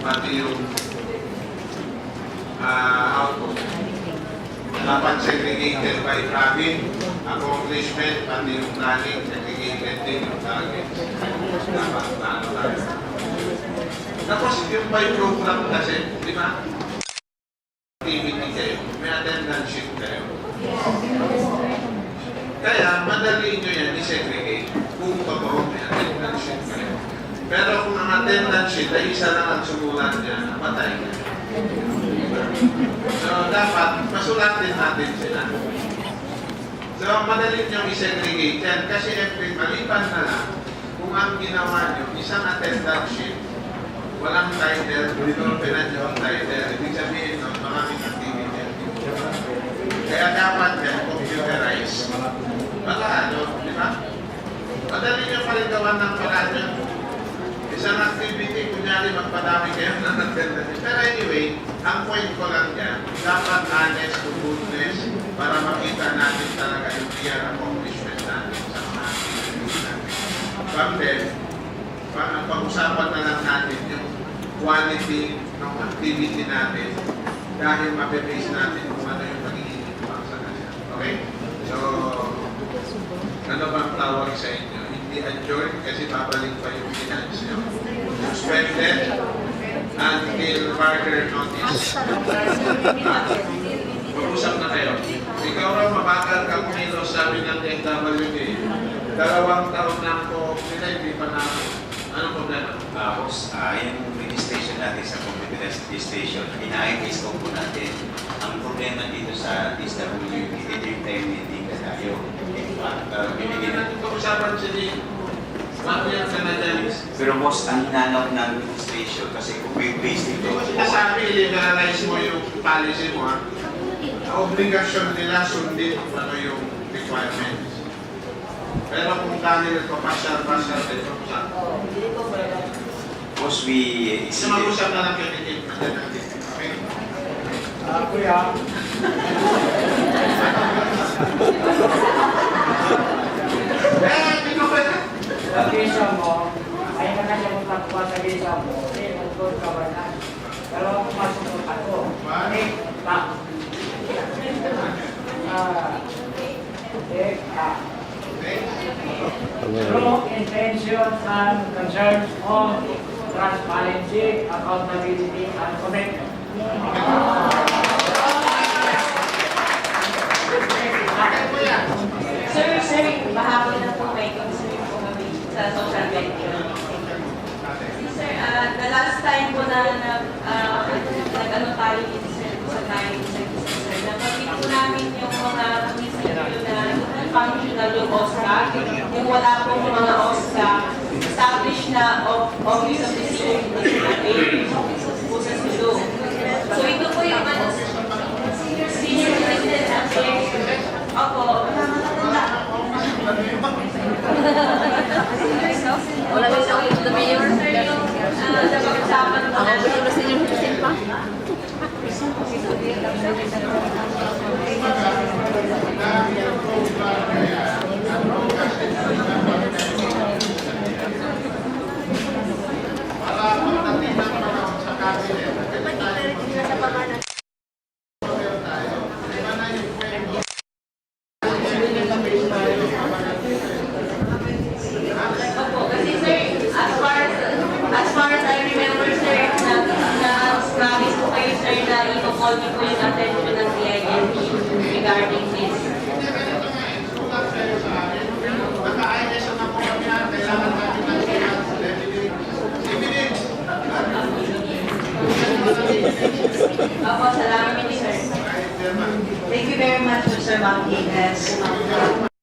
pati yung output. Dapat segregated by traffic, accomplishment, pati yung planning, segregated din yung target. Dapat plano tayo. Tapos yung by program kasi, di ba? Activity kayo, may attendance sheet kayo. Kaya, madali nyo yan i-segregate kung totoo may attendance sheet kayo. Pero kung ang attendance sheet ay isa lang ang sumulat niya, patay ka. So, dapat masulatin natin sila. So, madali nyo i-segregate yan kasi maliban na lang kung ang ginawa nyo, isang attendance sheet, walang title, pinag yung title, ibig sabihin nun, maraming activity. Kaya dapat yan, computerize. Baka ano, di ba? Madali nyo pa rin gawan ng paraan nyo. Isang activity, kunyari magpadami kayo ng attendance. Pero anyway, ang point ko lang yan, dapat honest to goodness para makita natin talaga yung clear accomplishment natin sa mga activities natin. From then, pag-usapan na lang natin yung quality ng activity natin dahil mabibase natin kung ano yung magiging impact sa kanya. Okay? So, ano bang tawag sa inyo? Hindi adjourn kasi babalik pa yung finance nyo. Suspended until further notice. Mag-usap na kayo. Ikaw raw mabagal ka kumilos, sabi ng DFWD. 2 taon na ako, hindi pa na. Anong problema? Tapos, yung registration natin sa computerized registration, ina-IPS ko po natin. Ang problema dito sa DSWD, hindi ka tayo. Binigyan natin pag-usapan siya din. Mamaya ka na dyan. Pero boss, ang hinanap ng registration kasi kung may base dito. Sinasabi, liberalize mo yung policy mo, ha? Obligasyon nila sundin kung ano yung requirements. Pero kung dahil ito, pasyal-pasyal dito, boss, we mag-usap na lang kayo ni okay? Kuya. Hindi ko pwede. Sa visa mo, ay nakasya mo tapuan sa visa mo, mag-gold ka ba na? Pero pumasok mo ako. True intentions and concerns of transparency, accountability, and commitment. Sir, bahagi na po may concern po kami sa social media. Sir, the last time po na nag-ano tayo dito sir, sa tayo sir, napagin po namin yung mga munisipyo na functional yung OSCA, yung wala pong mga OSCA, established na Office of the Senior Citizen po sa SIDO. So ito po yung Senior Citizen Affairs. Opo, wala ba sa ito the mayor, sir, yung napag-usapan po na ito sa inyong citizen pa? I-call niyo po yung attention ng DILG regarding this. Opo, salamat, sir. Thank you very much, Mr. Martinez.